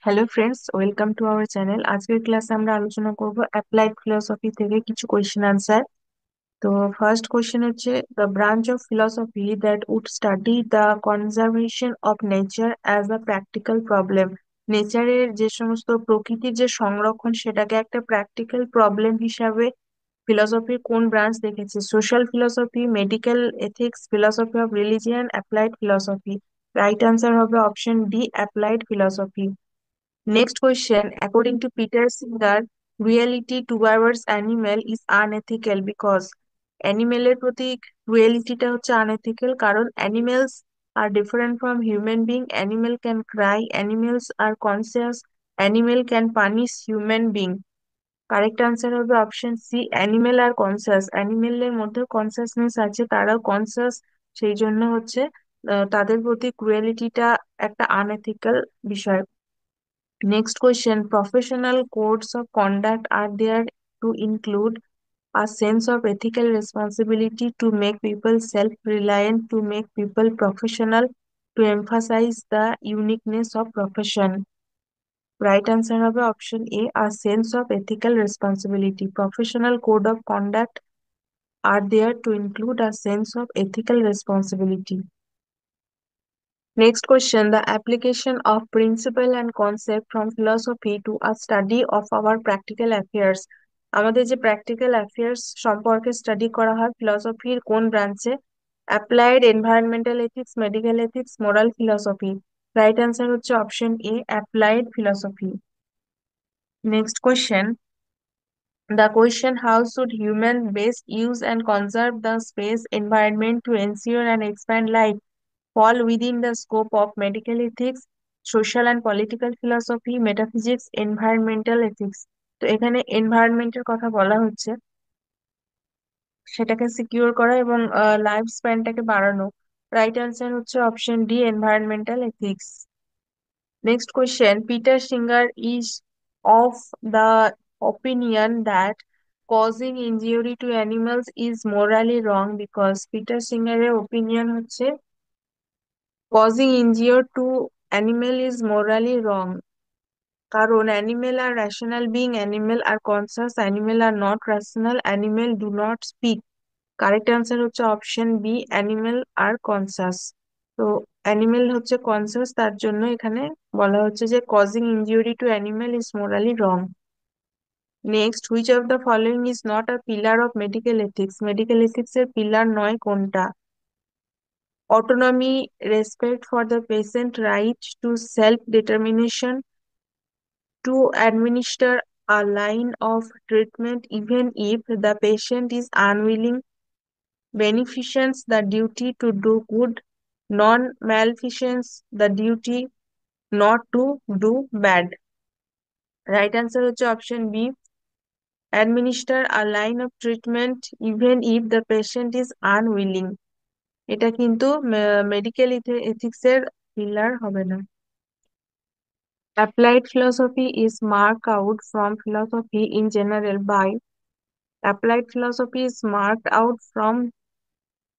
Hello friends, welcome to our channel. আজকের ক্লাসে আমরা আলোচনা করব অ্যাপ্লাইড ফিলসফি থেকে কিছু কোয়েশ্চেন আনসার। তো ফার্স্ট কোয়েশ্চেন হচ্ছে, the branch of philosophy that would study the conservation of nature as a practical problem. নেচারের যে সমস্ত প্রকৃতির যে সংরক্ষণ সেটাকে একটা প্র্যাকটিক্যাল প্রবলেম হিসাবে ফিলসফির কোন ব্রাঞ্চ দেখেছে? Social philosophy, medical ethics, philosophy of religion, applied philosophy. Right answer হবে option D, applied philosophy. Next question. According to Peter Singer, cruelty towards animal is unethical because অ্যানিমেলের প্রতি ক্রুয়েলিটিটা হচ্ছে আনএথিক্যাল কারণ animals are different from human being. Animal can cry, animals are conscious, animal can punish human being. Correct answer হবে option C, animal are conscious. অ্যানিমেলের মধ্যে consciousness আছে, তারাও কনসিয়াস, সেই জন্য হচ্ছে তাদের প্রতি ক্রুয়েলিটিটা একটা আনএথিক্যাল বিষয়। Next question. Professional codes of conduct are there to include a sense of ethical responsibility, to make people self-reliant, to make people professional, to emphasize the uniqueness of profession. Right answer হবে option A, a sense of ethical responsibility. Professional code of conduct are there to include a sense of ethical responsibility. Next question. The application of principle and concept from philosophy to a study of our practical affairs. আমাদের যে practical affairs সম্পর্কে study করা হয় ফিলসফির কোন ব্রাঞ্চে? Applied, environmental ethics, medical ethics, moral philosophy. Right answer হচ্ছে option A, applied philosophy. Next question. The question, how should humans best use and conserve the space environment to ensure and expand life, fall within the scope of medical ethics, social and political philosophy, metaphysics, environmental ethics? তো এখানে এনভায়রনমেন্টের কথা বলা হচ্ছে, সেটাকে secure করা এবং life স্প্যানটাকে বাড়ানো। Right answer হচ্ছে option D, environmental ethics. Next question. Peter singer is of the opinion that causing injury to animals is morally wrong because Peter সিঙ্গারের ওপিনিয়ন হচ্ছে causing injury to animal is morally wrong কারণ animal are rational being, animal are conscious, animal are not rational, animal do not speak. Correct answer হচ্ছে option B, animal are conscious. তো animal হচ্ছে conscious, তার জন্য এখানে বলা হচ্ছে যে causing injury to animal is morally wrong. Next, which of the following is not a pillar of medical ethics? Medical ethics এর পিলার নয় কোনটা? Autonomy, respect for the patient, right two self determination, to administer a line of treatment even if the patient is unwilling, beneficence, the duty to do good, non-maleficence, the duty not to do bad. Right answer হচ্ছে option B, administer a line of treatment even if the patient is unwilling. এটা কিন্তু medical ethics এর pillar হবে না। Applied philosophy is marked out from philosophy in general by Applied philosophy is marked out from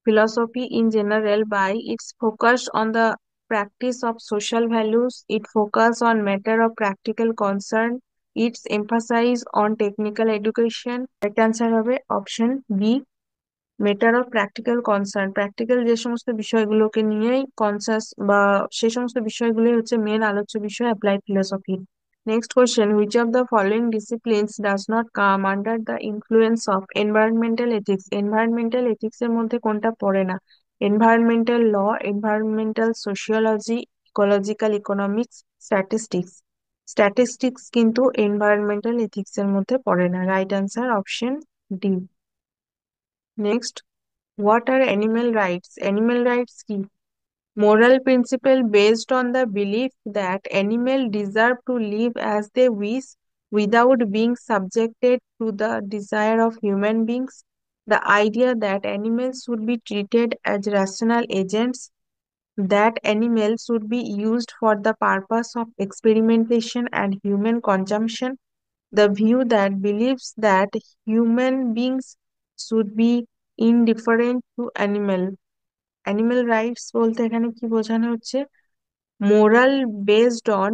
philosophy in general by its focus on the practice of social values, its focus on matter of practical concern, its emphasis on technical education. Correct answer হবে option B, matter of practical concern. Practical যে সমস্ত বিষয়গুলোকে নিয়েই conscious বা সেই সমস্ত বিষয়গুলোই হচ্ছে main আলোচ্য বিষয় applied philosophy. Next question, which of the following disciplines does not come under the influence of environmental ethics? Environmental ethics এর মধ্যে কোনটা পড়ে না? Environmental law, environmental sociology, ecological economics, statistics. Statistics কিন্তু এনভায়রনমেন্টাল এথিক্স এর মধ্যে পড়ে না। Right answer option D. Next, what are animal rights? Animal rights কি? Moral principle based on the belief that animals deserve to live as they wish without being subjected to the desire of human beings. The idea that animals should be treated as rational agents, that animals should be used for the purpose of experimentation and human consumption. The view that believes that human beings should be indifferent to animal rights বলতে এখানে কি বোঝানো হচ্ছে? Moral based on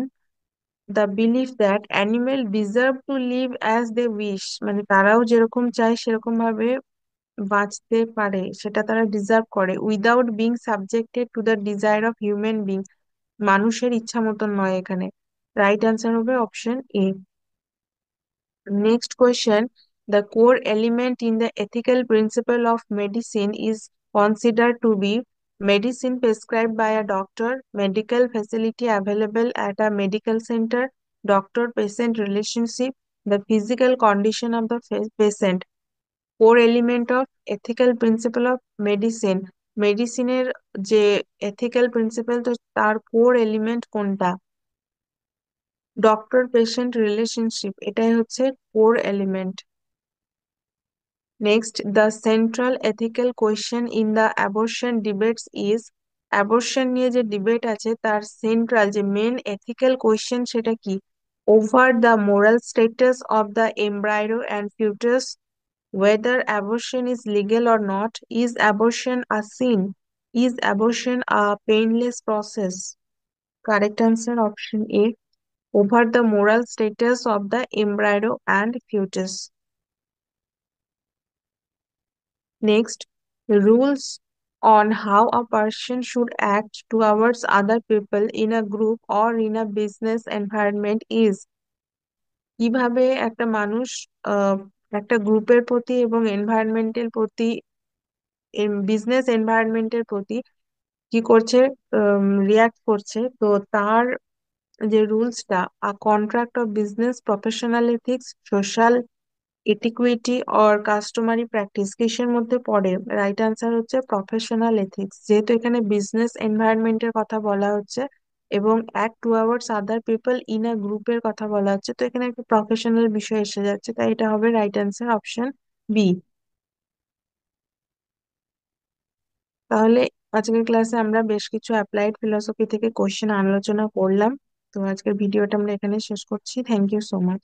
the belief that animal deserve to live as they wish, মানে তারাও যেরকম চায় সেরকম ভাবে বাঁচতে পারে, সেটা তারা ডিজার্ভ করে, without being subjected to the desire of human being, মানুষের ইচ্ছা মতন নয় এখানে। রাইট অ্যান্সার হবে option A. Next question. The core element in the ethical principle of medicine is considered to be medicine prescribed by a doctor, medical facility available at a medical center, doctor-patient relationship, the physical condition of the patient. Core element of ethical principle of medicine. মেডিসিনের যে ethical principle, তো তার core element কোনটা? Doctor patient relationship, এটাই হচ্ছে core element. Next, the central ethical question in the abortion debates is, abortion নিয়ে যে debate আছে তার সেন্ট্রাল যে মেন এথিক্যাল কোয়েশ্চেন সেটা কি? Over the moral status of the embryo and foetus, whether abortion is legal or not, is abortion a sin, is abortion a painless process? Correct answer option A, over the moral status of the embryo and fetus. Next, rules on how a person should act towards other people in a group or in a business environment is, কিভাবে একটা মানুষ আহ, একটা গ্রুপের প্রতি এবং এনভায়রনমেন্টের প্রতি, business এনভায়রনমেন্টের প্রতি কি করছে, রিয়াক্ট করছে, তো তার যে রুলসটা, a contract of business, professional ethics, social etiquette or customary practice, কিসের মধ্যে পড়ে? রাইট আনসার হচ্ছে প্রফেশনাল এথিক্স, যেহেতু এখানে বিজনেস এনভায়রনমেন্টের কথা বলা হচ্ছে এবং act towards other people in a গ্রুপের কথা বলা হচ্ছে, তো এখানে একটা প্রফেশনাল বিষয় এসে যাচ্ছে, তাই এটা হবে রাইট আনসার অপশন বি। তাহলে আজকের ক্লাসে আমরা বেশ কিছু অ্যাপ্লাইড ফিলোসফি থেকে কোশ্চেন আলোচনা করলাম। তো আজকের ভিডিওটা আমরা এখানে শেষ করছি। Thank you so much.